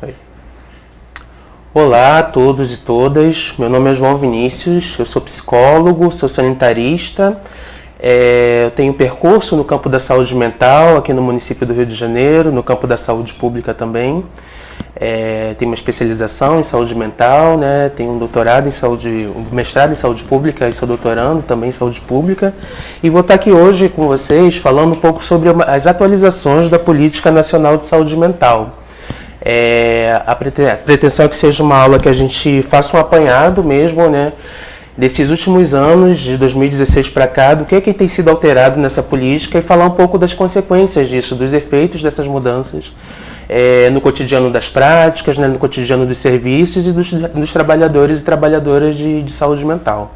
Oi. Olá a todos e todas, meu nome é João Vinícius, eu sou psicólogo, sou sanitarista, eu tenho percurso no campo da saúde mental aqui no município do Rio de Janeiro, no campo da saúde pública também. Tenho uma especialização em saúde mental, né? Tenho um doutorado em saúde, um mestrado em saúde pública e sou doutorando também em saúde pública. E vou estar aqui hoje com vocês falando um pouco sobre as atualizações da Política Nacional de Saúde Mental. A pretensão é que seja uma aula que a gente faça um apanhado mesmo, né? Desses últimos anos, de 2016 para cá, do que tem sido alterado nessa política e falar um pouco das consequências disso, dos efeitos dessas mudanças no cotidiano das práticas, né, no cotidiano dos serviços e dos trabalhadores e trabalhadoras de saúde mental.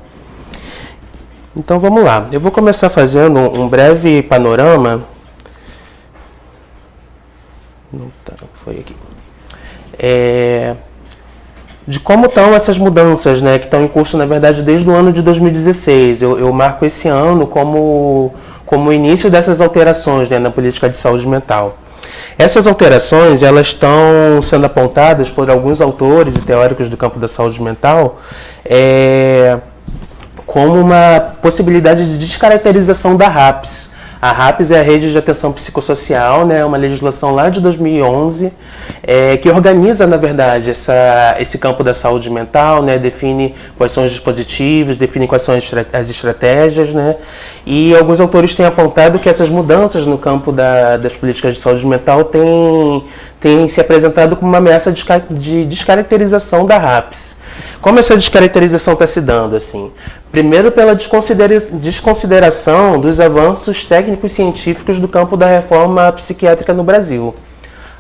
Então vamos lá, eu vou começar fazendo um breve panorama. Não tá, foi aqui. De como estão essas mudanças, né, que estão em curso, na verdade, desde o ano de 2016. Eu marco esse ano como o início dessas alterações, né, na política de saúde mental. Essas alterações, elas estão sendo apontadas por alguns autores e teóricos do campo da saúde mental como uma possibilidade de descaracterização da RAPS. A RAPS é a Rede de Atenção Psicossocial, né, uma legislação lá de 2011, que organiza, na verdade, esse campo da saúde mental, né, define quais são os dispositivos, define quais são as estratégias, né, e alguns autores têm apontado que essas mudanças no campo das políticas de saúde mental têm se apresentado como uma ameaça de descaracterização da RAPS. Como essa descaracterização está se dando, assim? Primeiro, pela desconsideração dos avanços técnicos científicos do campo da reforma psiquiátrica no Brasil.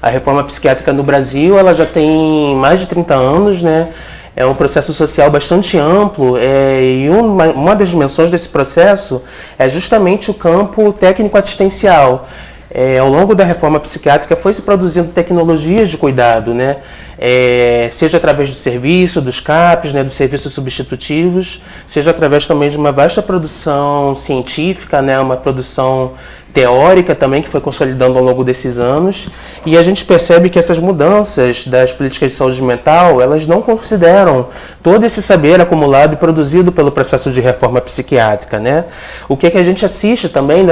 A reforma psiquiátrica no Brasil, ela já tem mais de 30 anos, né? É um processo social bastante amplo e uma das dimensões desse processo é justamente o campo técnico-assistencial. Ao longo da reforma psiquiátrica foi se produzindo tecnologias de cuidado, né? Seja através do serviço, dos CAPs, né, dos serviços substitutivos, seja através também de uma vasta produção científica, né, uma produção teórica também que foi consolidando ao longo desses anos, e a gente percebe que essas mudanças das políticas de saúde mental, elas não consideram todo esse saber acumulado e produzido pelo processo de reforma psiquiátrica, né? O que a gente assiste também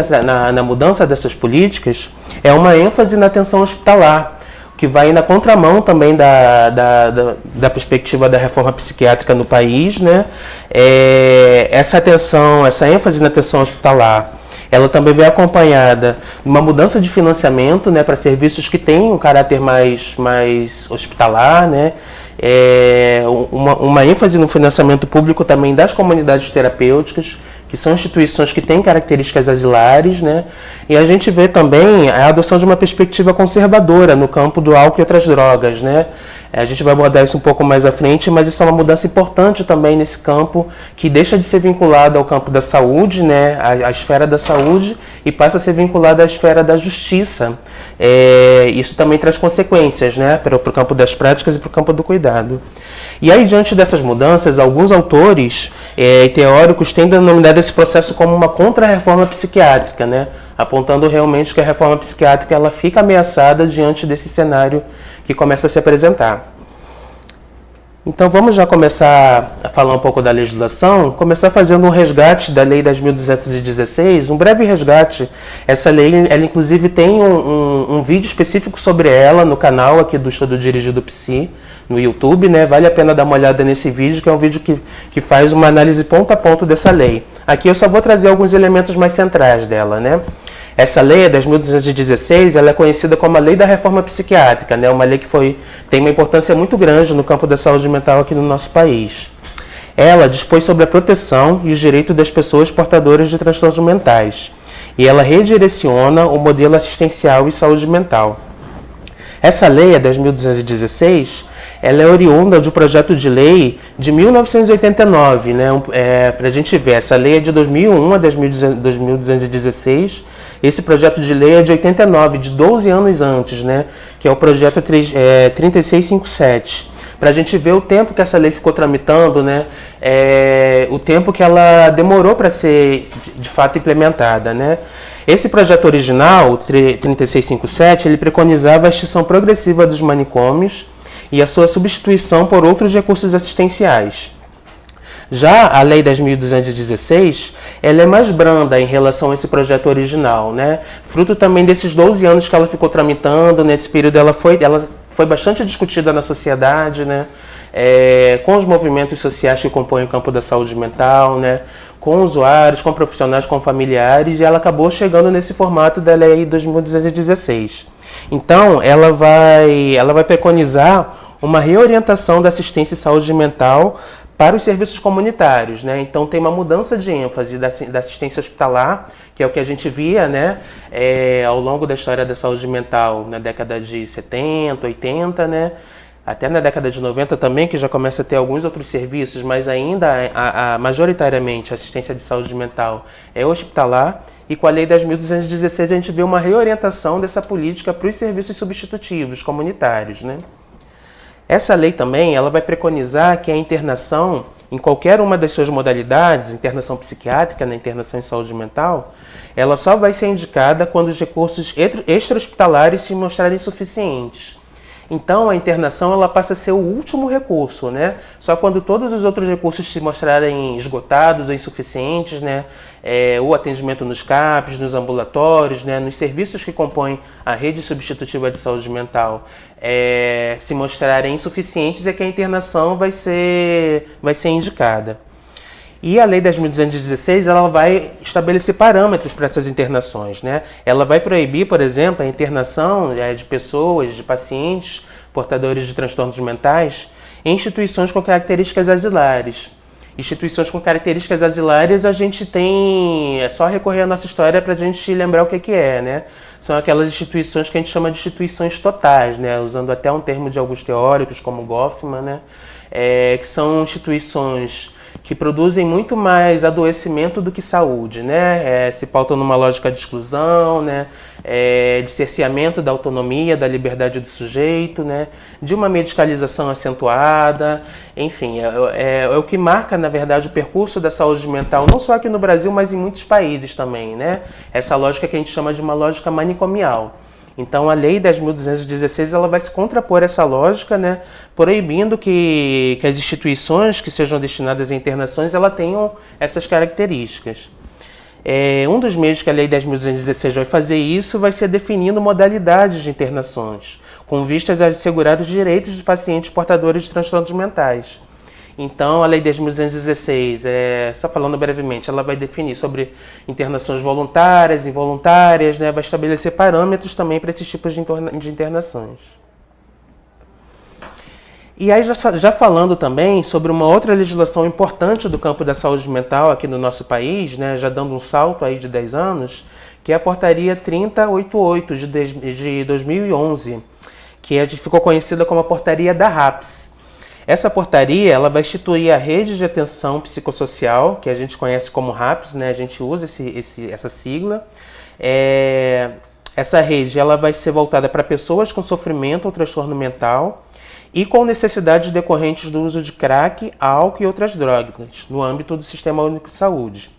na mudança dessas políticas é uma ênfase na atenção hospitalar, que vai na contramão também da perspectiva da reforma psiquiátrica no país, né? Essa ênfase na atenção hospitalar, ela também vem acompanhada de uma mudança de financiamento, né, para serviços que têm um caráter mais hospitalar, né? Uma ênfase no financiamento público também das comunidades terapêuticas, que são instituições que têm características asilares, né? E a gente vê também a adoção de uma perspectiva conservadora no campo do álcool e outras drogas, né? A gente vai abordar isso um pouco mais à frente, mas isso é uma mudança importante também nesse campo, que deixa de ser vinculado ao campo da saúde, né, à esfera da saúde, e passa a ser vinculado à esfera da justiça. Isso também traz consequências, né, para o campo das práticas e para o campo do cuidado. E aí, diante dessas mudanças, alguns autores e teóricos têm denominado esse processo como uma contra-reforma psiquiátrica, né, apontando realmente que a reforma psiquiátrica ela fica ameaçada diante desse cenário que começa a se apresentar. Então vamos já começar a falar um pouco da legislação, começar fazendo um resgate da Lei 10.216, um breve resgate. Essa lei, ela inclusive tem um vídeo específico sobre ela no canal aqui do Estudo Dirigido Psi, no YouTube, né? Vale a pena dar uma olhada nesse vídeo, que é um vídeo que faz uma análise ponto a ponto dessa lei. Aqui eu só vou trazer alguns elementos mais centrais dela, né? Essa lei, a 10.216, ela é conhecida como a Lei da Reforma Psiquiátrica, né? Uma lei que tem uma importância muito grande no campo da saúde mental aqui no nosso país. Ela dispôs sobre a proteção e os direitos das pessoas portadoras de transtornos mentais. E ela redireciona o modelo assistencial e saúde mental. Essa lei, a 10.216, ela é oriunda de um projeto de lei de 1989, né? Para a gente ver, essa lei é de 2001 a 2216, esse projeto de lei é de 89, de 12 anos antes, né? Que é o projeto 3657. Para a gente ver o tempo que essa lei ficou tramitando, né? O tempo que ela demorou para ser de fato implementada, né? Esse projeto original, 3657, ele preconizava a extinção progressiva dos manicômios e a sua substituição por outros recursos assistenciais. Já a Lei 10.216, ela é mais branda em relação a esse projeto original, né? Fruto também desses 12 anos que ela ficou tramitando, nesse período ela foi bastante discutida na sociedade, né? Com os movimentos sociais que compõem o campo da saúde mental, né? Com usuários, com profissionais, com familiares, e ela acabou chegando nesse formato da Lei 10.216. Então, ela vai preconizar uma reorientação da assistência e saúde mental para os serviços comunitários, né? Então tem uma mudança de ênfase da assistência hospitalar, que é o que a gente via, né, ao longo da história da saúde mental na década de 70, 80, né? Até na década de 90 também, que já começa a ter alguns outros serviços, mas ainda majoritariamente a assistência de saúde mental é hospitalar. E com a Lei 10.216 a gente vê uma reorientação dessa política para os serviços substitutivos comunitários, né? Essa lei também ela vai preconizar que a internação, em qualquer uma das suas modalidades, internação psiquiátrica, na internação em saúde mental, ela só vai ser indicada quando os recursos extra-hospitalares se mostrarem insuficientes. Então, a internação ela passa a ser o último recurso, né? Só quando todos os outros recursos se mostrarem esgotados ou insuficientes, né? O atendimento nos CAPs, nos ambulatórios, né? Nos serviços que compõem a rede substitutiva de saúde mental, se mostrarem insuficientes, é que a internação vai ser indicada. E a Lei 10.216 ela vai estabelecer parâmetros para essas internações, né? Ela vai proibir, por exemplo, a internação de pessoas, de pacientes portadores de transtornos mentais em instituições com características asilares. Instituições com características asilares a gente tem, é só recorrer à nossa história para a gente lembrar o que é, né? São aquelas instituições que a gente chama de instituições totais, né? Usando até um termo de alguns teóricos como Goffman, né? Que são instituições que produzem muito mais adoecimento do que saúde, né? Se pautam numa lógica de exclusão, né? De cerceamento da autonomia, da liberdade do sujeito, né? De uma medicalização acentuada, enfim, é o que marca, na verdade, o percurso da saúde mental, não só aqui no Brasil, mas em muitos países também, né? Essa lógica que a gente chama de uma lógica manicomial. Então, a Lei 10.216 ela vai se contrapor a essa lógica, né, proibindo que as instituições que sejam destinadas a internações ela tenham essas características. Um dos meios que a Lei 10.216 vai fazer isso vai ser definindo modalidades de internações, com vistas a assegurar os direitos dos pacientes portadores de transtornos mentais. Então, a Lei 10.216, só falando brevemente, ela vai definir sobre internações voluntárias, involuntárias, né? Vai estabelecer parâmetros também para esses tipos de internações. E aí, já falando também sobre uma outra legislação importante do campo da saúde mental aqui no nosso país, né? Já dando um salto aí de 10 anos, que é a Portaria 3088 de 2011, que ficou conhecida como a Portaria da RAPS. Essa portaria ela vai instituir a rede de atenção psicossocial, que a gente conhece como RAPS, né? A gente usa essa sigla. Essa rede ela vai ser voltada para pessoas com sofrimento ou transtorno mental e com necessidades decorrentes do uso de crack, álcool e outras drogas, no âmbito do Sistema Único de Saúde.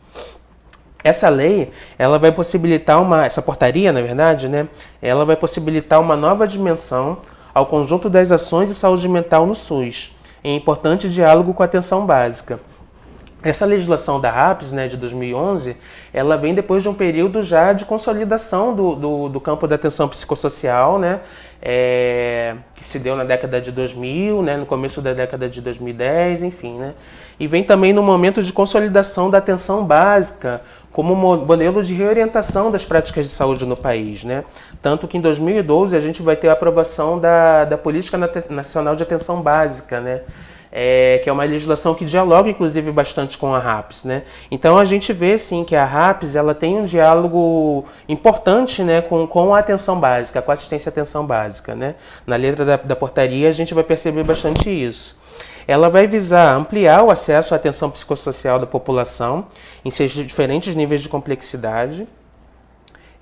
Essa lei, ela vai possibilitar essa portaria, na verdade, né? Ela vai possibilitar uma nova dimensão ao conjunto das ações de saúde mental no SUS, em importante diálogo com a atenção básica. Essa legislação da RAPS, né, de 2011, ela vem depois de um período já de consolidação do campo da atenção psicossocial, né, que se deu na década de 2000, né, no começo da década de 2010, enfim, né, e vem também no momento de consolidação da atenção básica como modelo de reorientação das práticas de saúde no país, né? Tanto que em 2012 a gente vai ter a aprovação da Política Nacional de Atenção Básica, né? Que é uma legislação que dialoga, inclusive, bastante com a RAPS, né? Então a gente vê, sim, que a RAPS ela tem um diálogo importante, né, com a atenção básica, com a assistência à atenção básica, né? Na letra da portaria a gente vai perceber bastante isso. Ela vai visar ampliar o acesso à atenção psicossocial da população em seus diferentes níveis de complexidade.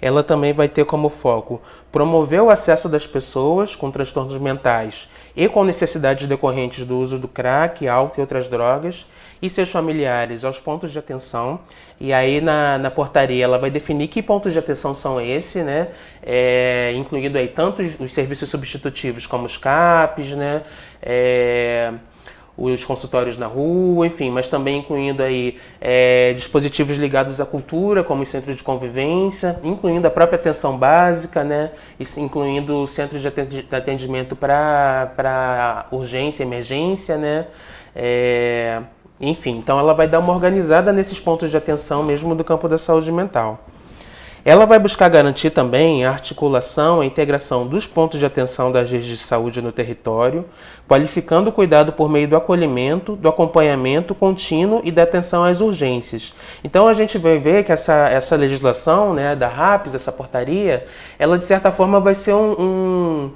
ela também vai ter como foco promover o acesso das pessoas com transtornos mentais e com necessidades decorrentes do uso do crack, álcool e outras drogas e seus familiares aos pontos de atenção. E aí na portaria ela vai definir que pontos de atenção são esses, né? Incluindo aí tanto os serviços substitutivos como os CAPs, né? Os consultórios na rua, enfim, mas também incluindo aí dispositivos ligados à cultura, como os centros de convivência, incluindo a própria atenção básica, né, incluindo centros de atendimento para urgência, emergência, né, enfim, então ela vai dar uma organizada nesses pontos de atenção mesmo do campo da saúde mental. Ela vai buscar garantir também a articulação, a integração dos pontos de atenção das redes de saúde no território, qualificando o cuidado por meio do acolhimento, do acompanhamento contínuo e da atenção às urgências. Então a gente vai ver que essa legislação, né, da RAPS, essa portaria, ela de certa forma vai ser um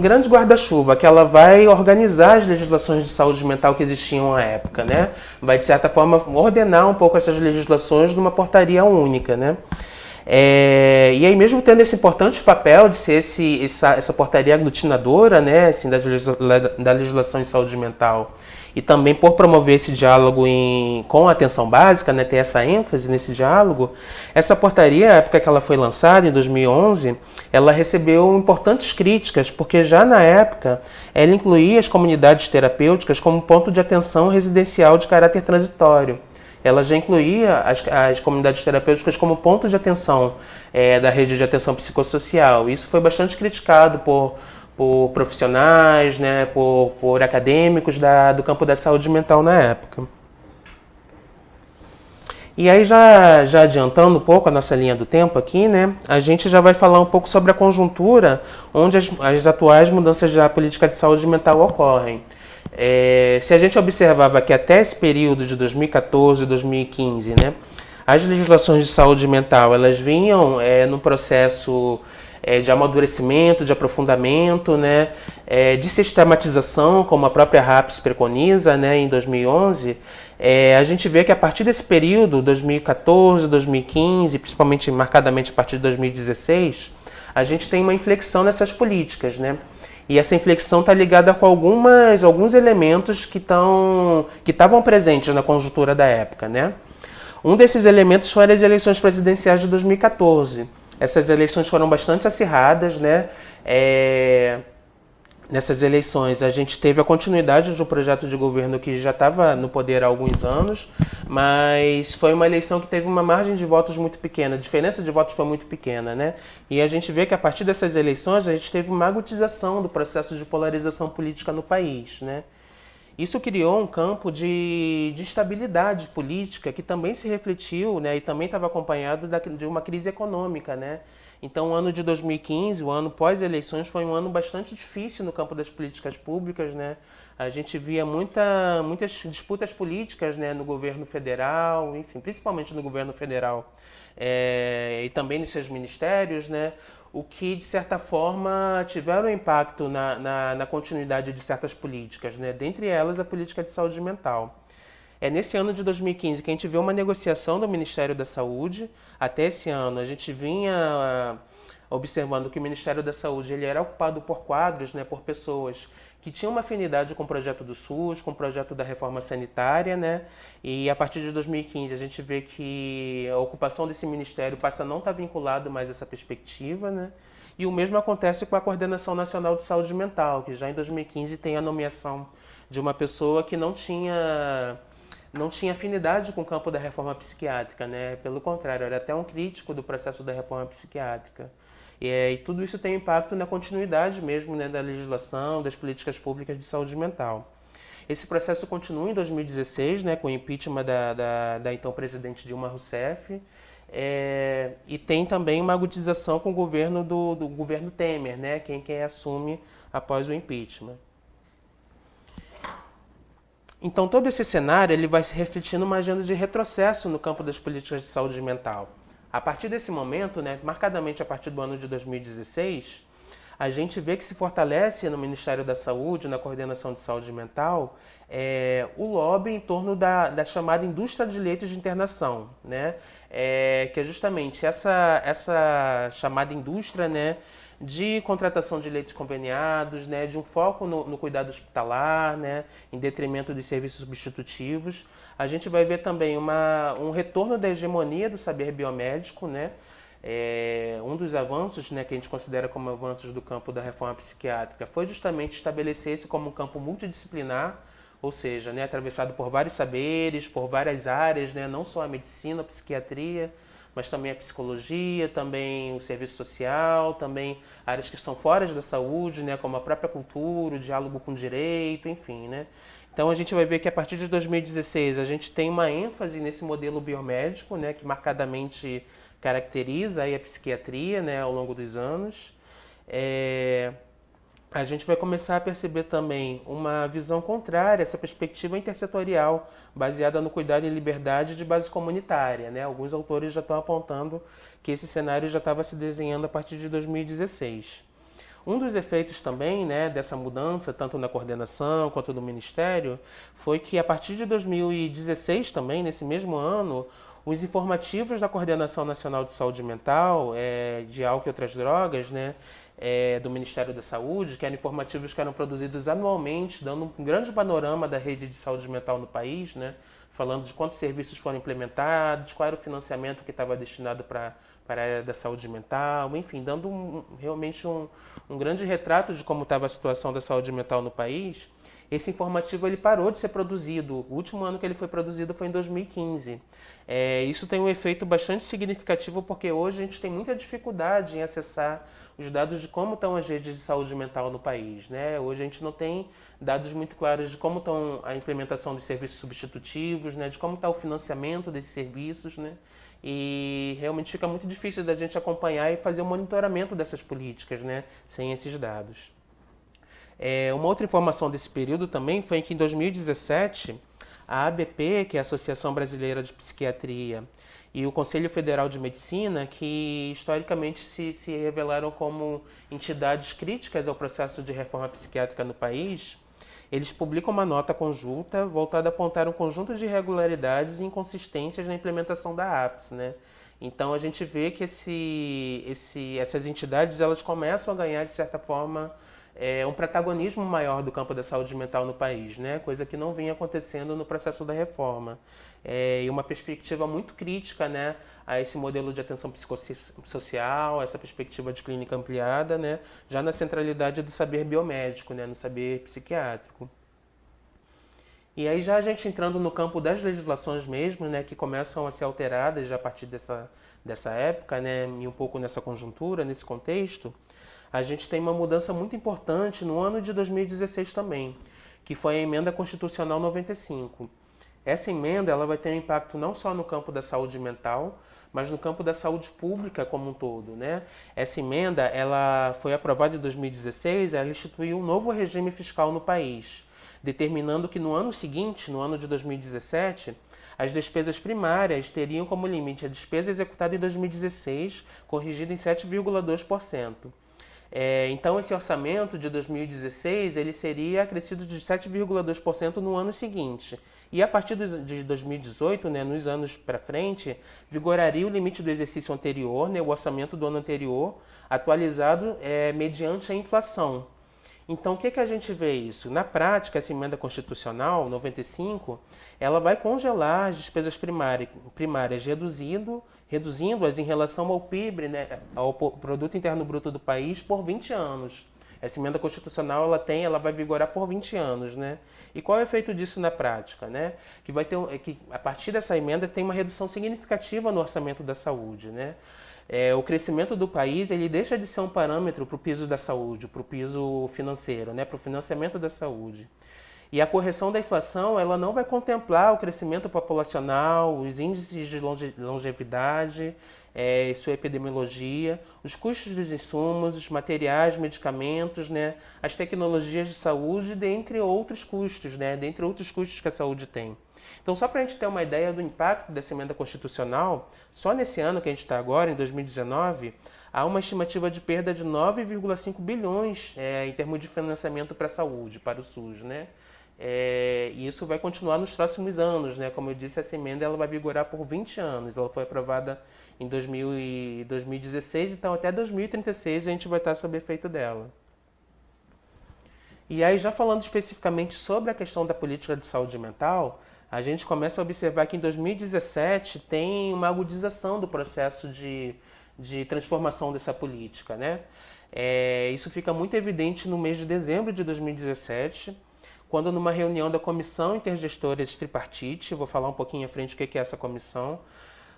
grande guarda-chuva, que ela vai organizar as legislações de saúde mental que existiam à época, né? Vai, de certa forma, ordenar um pouco essas legislações numa portaria única, né? E aí, mesmo tendo esse importante papel de ser essa portaria aglutinadora, né, assim, da legislação em saúde mental, e também por promover esse diálogo com a atenção básica, né, ter essa ênfase nesse diálogo, essa portaria, na época que ela foi lançada, em 2011, ela recebeu importantes críticas, porque já na época ela incluía as comunidades terapêuticas como ponto de atenção residencial de caráter transitório. Ela já incluía as comunidades terapêuticas como ponto de atenção da rede de atenção psicossocial. Isso foi bastante criticado por profissionais, né, por acadêmicos do campo da saúde mental na época. E aí, já adiantando um pouco a nossa linha do tempo aqui, né, a gente já vai falar um pouco sobre a conjuntura onde as atuais mudanças da política de saúde mental ocorrem. Se a gente observava que até esse período de 2014 e 2015, né, as legislações de saúde mental elas vinham no processo de amadurecimento, de aprofundamento, né, de sistematização, como a própria RAPS preconiza, né, em 2011, a gente vê que a partir desse período, 2014, 2015, principalmente marcadamente a partir de 2016, a gente tem uma inflexão nessas políticas, né? E essa inflexão está ligada com alguns elementos que estavam presentes na conjuntura da época, né? Um desses elementos foram as eleições presidenciais de 2014. Essas eleições foram bastante acirradas, né? Nessas eleições a gente teve a continuidade de um projeto de governo que já estava no poder há alguns anos, mas foi uma eleição que teve uma margem de votos muito pequena, a diferença de votos foi muito pequena, né? E a gente vê que a partir dessas eleições a gente teve uma agudização do processo de polarização política no país, né? Isso criou um campo de instabilidade política que também se refletiu, né, e também estava acompanhado de uma crise econômica, né? Então, o ano de 2015, o ano pós-eleições, foi um ano bastante difícil no campo das políticas públicas, né? A gente via muitas disputas políticas, né, no governo federal, enfim, principalmente no governo federal, e também nos seus ministérios, né? O que, de certa forma, tiveram impacto na continuidade de certas políticas, né? Dentre elas, a política de saúde mental. É nesse ano de 2015 que a gente vê uma negociação do Ministério da Saúde. Até esse ano a gente vinha observando que o Ministério da Saúde ele era ocupado por quadros, né, por pessoas que tinham uma afinidade com o projeto do SUS, com o projeto da reforma sanitária, né? E a partir de 2015 a gente vê que a ocupação desse ministério passa a não estar vinculado mais a essa perspectiva, né? E o mesmo acontece com a Coordenação Nacional de Saúde Mental, que já em 2015 tem a nomeação de uma pessoa que não tinha afinidade com o campo da reforma psiquiátrica, né? Pelo contrário, era até um crítico do processo da reforma psiquiátrica. E tudo isso tem impacto na continuidade mesmo, né, da legislação, das políticas públicas de saúde mental. Esse processo continua em 2016, né, com o impeachment da então presidente Dilma Rousseff, e tem também uma agudização com o governo do governo Temer, né, quem assume após o impeachment. Então, todo esse cenário ele vai se refletir numa agenda de retrocesso no campo das políticas de saúde mental. A partir desse momento, né, marcadamente a partir do ano de 2016, a gente vê que se fortalece no Ministério da Saúde, na coordenação de saúde mental, o lobby em torno da chamada indústria de leitos de internação, né? que é justamente essa chamada indústria, né, de contratação de leitos conveniados, né, de um foco no cuidado hospitalar, né, em detrimento dos serviços substitutivos. A gente vai ver também um retorno da hegemonia do saber biomédico, né, um dos avanços, né, que a gente considera como avanços do campo da reforma psiquiátrica foi justamente estabelecer esse como um campo multidisciplinar, ou seja, né, atravessado por vários saberes, por várias áreas, né, não só a medicina, a psiquiatria, mas também a psicologia, também o serviço social, também áreas que são fora da saúde, né, como a própria cultura, o diálogo com o direito, enfim, né. Então a gente vai ver que a partir de 2016 a gente tem uma ênfase nesse modelo biomédico, né, que marcadamente caracteriza aí a psiquiatria, né, ao longo dos anos. A gente vai começar a perceber também uma visão contrária, essa perspectiva intersetorial, baseada no cuidado e liberdade de base comunitária, né? Alguns autores já estão apontando que esse cenário já estava se desenhando a partir de 2016. Um dos efeitos também, né, dessa mudança, tanto na coordenação quanto no Ministério, foi que a partir de 2016 também, nesse mesmo ano, os informativos da Coordenação Nacional de Saúde Mental, de álcool e outras drogas, né, do Ministério da Saúde, que eram informativos que eram produzidos anualmente, dando um grande panorama da rede de saúde mental no país, né, falando de quantos serviços foram implementados, qual era o financiamento que estava destinado para a área da saúde mental, enfim, dando realmente um grande retrato de como estava a situação da saúde mental no país. Esse informativo ele parou de ser produzido. O último ano que ele foi produzido foi em 2015. Isso tem um efeito bastante significativo porque hoje a gente tem muita dificuldade em acessar os dados de como estão as redes de saúde mental no país, né? Hoje a gente não tem dados muito claros de como estão a implementação dos serviços substitutivos, né? De como está o financiamento desses serviços, né? E realmente fica muito difícil da gente acompanhar e fazer o monitoramento dessas políticas, né? Sem esses dados. Uma outra informação desse período também foi que em 2017 a ABP, que é a Associação Brasileira de Psiquiatria, e o Conselho Federal de Medicina, que historicamente se revelaram como entidades críticas ao processo de reforma psiquiátrica no país, eles publicam uma nota conjunta voltada a apontar um conjunto de irregularidades e inconsistências na implementação da APS, né? Então a gente vê que essas entidades elas começam a ganhar, de certa forma, um protagonismo maior do campo da saúde mental no país, né? Coisa que não vinha acontecendo no processo da reforma. E uma perspectiva muito crítica, né, a esse modelo de atenção psicossocial, essa perspectiva de clínica ampliada, né, já na centralidade do saber biomédico, né, no saber psiquiátrico. E aí já a gente entrando no campo das legislações mesmo, né, que começam a ser alteradas já a partir dessa época, né, e um pouco nessa conjuntura, nesse contexto, a gente tem uma mudança muito importante no ano de 2016 também, que foi a Emenda Constitucional 95. Essa emenda ela vai ter um impacto não só no campo da saúde mental, mas no campo da saúde pública como um todo, né? Essa emenda ela foi aprovada em 2016, ela instituiu um novo regime fiscal no país, determinando que no ano seguinte, no ano de 2017, as despesas primárias teriam como limite a despesa executada em 2016, corrigida em 7,2%. Então esse orçamento de 2016 ele seria acrescido de 7,2% no ano seguinte. E a partir de 2018, né, nos anos para frente, vigoraria o limite do exercício anterior, né, o orçamento do ano anterior, atualizado mediante a inflação. Então, o que a gente vê isso? Na prática, essa emenda constitucional 95, ela vai congelar as despesas primárias reduzindo-as em relação ao PIB, né, ao Produto Interno Bruto do país, por 20 anos. Essa emenda constitucional ela vai vigorar por 20 anos, né? E qual é o efeito disso na prática, né? Que a partir dessa emenda tem uma redução significativa no orçamento da saúde, né? O crescimento do país ele deixa de ser um parâmetro para o piso da saúde, para o piso financeiro, né? Para o financiamento da saúde. E a correção da inflação ela não vai contemplar o crescimento populacional, os índices de longevidade, sua epidemiologia, os custos dos insumos, os materiais, medicamentos, né, as tecnologias de saúde, dentre outros custos, né, dentre outros custos que a saúde tem. Então, só para a gente ter uma ideia do impacto dessa emenda constitucional, só nesse ano que a gente está agora, em 2019, há uma estimativa de perda de 9,5 bilhões em termos de financiamento para a saúde, para o SUS, né? E isso vai continuar nos próximos anos, né? Como eu disse, essa emenda ela vai vigorar por 20 anos. Ela foi aprovada em 2016, então até 2036 a gente vai estar sob efeito dela. E aí, já falando especificamente sobre a questão da política de saúde mental, a gente começa a observar que em 2017 tem uma agudização do processo de transformação dessa política, né? Isso fica muito evidente no mês de dezembro de 2017, quando numa reunião da Comissão Intergestora Tripartite, vou falar um pouquinho à frente o que é essa comissão,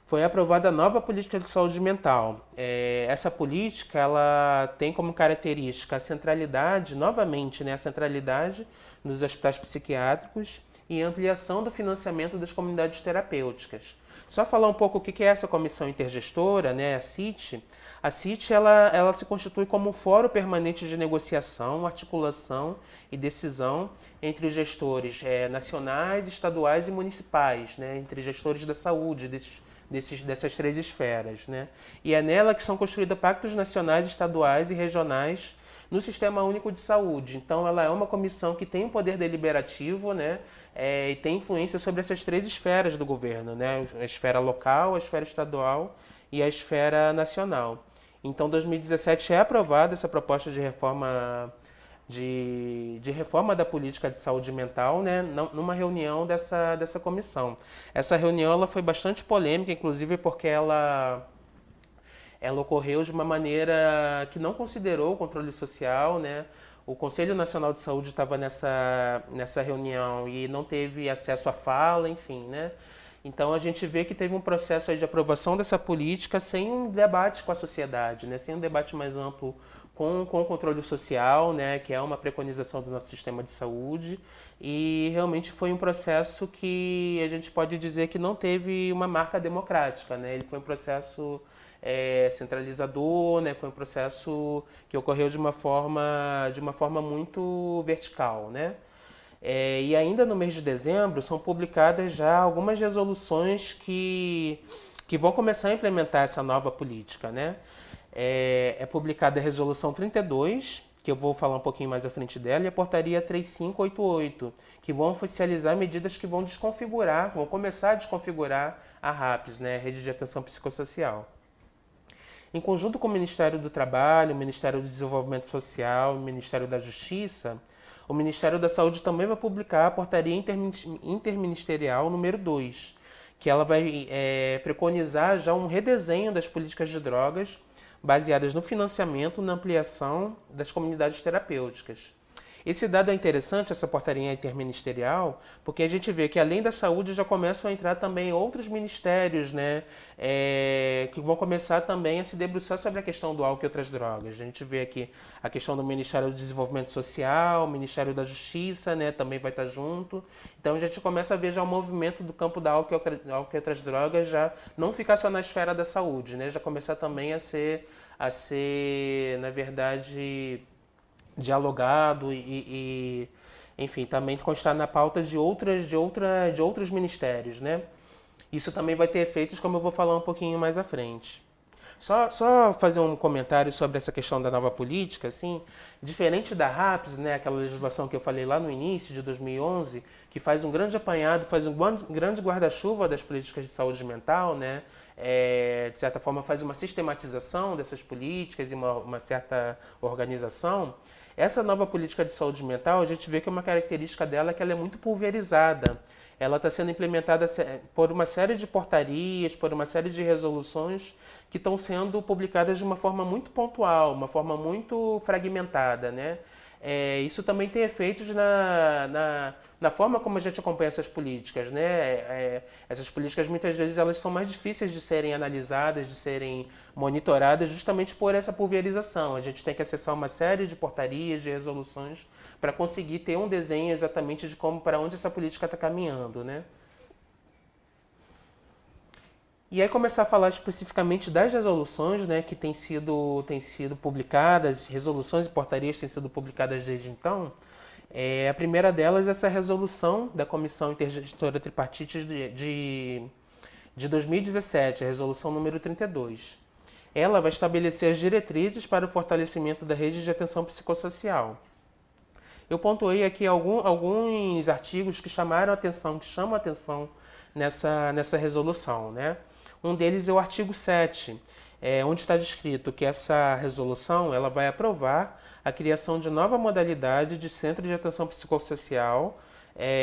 foi aprovada a nova política de saúde mental. Essa política ela tem como característica a centralidade, novamente, né, a centralidade nos hospitais psiquiátricos e a ampliação do financiamento das comunidades terapêuticas. Só falar um pouco o que é essa comissão intergestora, né, a CIT. A CIT ela se constitui como um fórum permanente de negociação, articulação e decisão entre os gestores nacionais, estaduais e municipais, né, entre gestores da saúde, dessas três esferas, né? E é nela que são construídos pactos nacionais, estaduais e regionais no Sistema Único de Saúde. Então, ela é uma comissão que tem um poder deliberativo, né? E tem influência sobre essas três esferas do governo, né? A esfera local, a esfera estadual e a esfera nacional. Então, em 2017 é aprovada essa proposta de reforma reforma da política de saúde mental, né, numa reunião dessa comissão. Essa reunião ela foi bastante polêmica, inclusive porque ela ocorreu de uma maneira que não considerou o controle social, né? O Conselho Nacional de Saúde estava nessa reunião e não teve acesso à fala, enfim, né? Então a gente vê que teve um processo aí de aprovação dessa política sem um debate com a sociedade, né? Sem um debate mais amplo com o controle social, né? Que é uma preconização do nosso sistema de saúde. E realmente foi um processo que a gente pode dizer que não teve uma marca democrática, né? Ele foi um processo centralizador, né? Foi um processo que ocorreu de uma forma muito vertical, né? E ainda no mês de dezembro são publicadas já algumas resoluções que vão começar a implementar essa nova política, né? É publicada a Resolução 32, que eu vou falar um pouquinho mais à frente dela, e a Portaria 3588, que vão oficializar medidas que vão começar a desconfigurar a RAPS, né? Rede de Atenção Psicossocial. Em conjunto com o Ministério do Trabalho, o Ministério do Desenvolvimento Social e o Ministério da Justiça, o Ministério da Saúde também vai publicar a Portaria Interministerial número 2, que ela vai preconizar já um redesenho das políticas de drogas baseadas no financiamento e na ampliação das comunidades terapêuticas. Esse dado é interessante, essa portaria interministerial, porque a gente vê que além da saúde já começam a entrar também outros ministérios, né, que vão começar também a se debruçar sobre a questão do álcool e outras drogas. A gente vê aqui a questão do Ministério do Desenvolvimento Social, o Ministério da Justiça, né, também vai estar junto. Então a gente começa a ver já o movimento do campo da álcool e outras drogas já não ficar só na esfera da saúde, né, já começar também a ser na verdade, dialogado enfim, também constar na pauta de outros ministérios, né? Isso também vai ter efeitos, como eu vou falar um pouquinho mais à frente. Só fazer um comentário sobre essa questão da nova política, assim, diferente da RAPS, né, aquela legislação que eu falei lá no início de 2011, que faz um grande apanhado, faz um grande guarda-chuva das políticas de saúde mental, né, de certa forma faz uma sistematização dessas políticas e uma certa organização. Essa nova política de saúde mental, a gente vê que uma característica dela é que ela é muito pulverizada. Ela está sendo implementada por uma série de portarias, por uma série de resoluções que estão sendo publicadas de uma forma muito pontual, uma forma muito fragmentada, né? Isso também tem efeitos na forma como a gente acompanha essas políticas, né? Essas políticas muitas vezes elas são mais difíceis de serem analisadas, de serem monitoradas, justamente por essa pulverização. A gente tem que acessar uma série de portarias, de resoluções, para conseguir ter um desenho exatamente de para onde essa política está caminhando, né? E aí começar a falar especificamente das resoluções, né, que têm sido publicadas, resoluções e portarias têm sido publicadas desde então. A primeira delas é essa resolução da Comissão Intergestora Tripartite de 2017, a resolução número 32. Ela vai estabelecer as diretrizes para o fortalecimento da rede de atenção psicossocial. Eu pontuei aqui alguns artigos que chamaram atenção, que chamam atenção nessa resolução, né? Um deles é o artigo 7, onde está descrito que essa resolução ela vai aprovar a criação de nova modalidade de centro de atenção psicossocial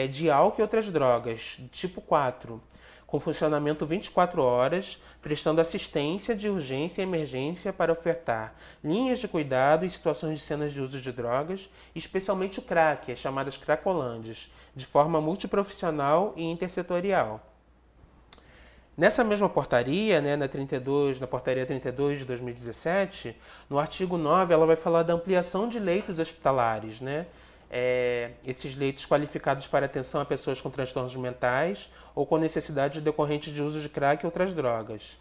de álcool e outras drogas, tipo 4, com funcionamento 24 horas, prestando assistência de urgência e emergência para ofertar linhas de cuidado em situações de cenas de uso de drogas, especialmente o crack, as chamadas cracolândias, de forma multiprofissional e intersetorial. Nessa mesma portaria, né, na portaria 32 de 2017, no artigo 9, ela vai falar da ampliação de leitos hospitalares, né? Esses leitos qualificados para atenção a pessoas com transtornos mentais ou com necessidade decorrente de uso de crack e outras drogas.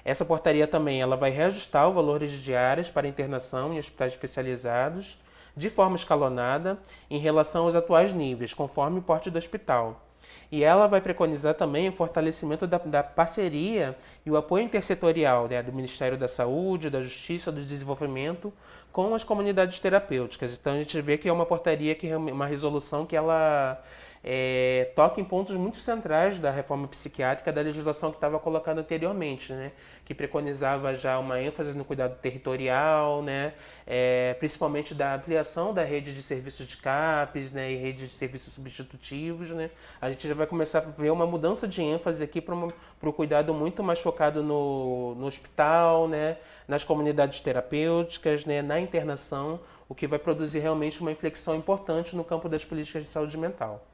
Essa portaria também ela vai reajustar o valor de diárias para internação em hospitais especializados de forma escalonada em relação aos atuais níveis, conforme o porte do hospital. E ela vai preconizar também o fortalecimento da parceria e o apoio intersetorial, né, do Ministério da Saúde, da Justiça, do Desenvolvimento com as comunidades terapêuticas. Então a gente vê que é uma portaria, que é uma resolução que ela toca em pontos muito centrais da reforma psiquiátrica da legislação que estava colocada anteriormente, né? Que preconizava já uma ênfase no cuidado territorial, né? Principalmente da ampliação da rede de serviços de CAPs, né? E rede de serviços substitutivos, né? A gente já vai começar a ver uma mudança de ênfase aqui para o cuidado muito mais focado no hospital, né? Nas comunidades terapêuticas, né? Na internação, o que vai produzir realmente uma inflexão importante no campo das políticas de saúde mental.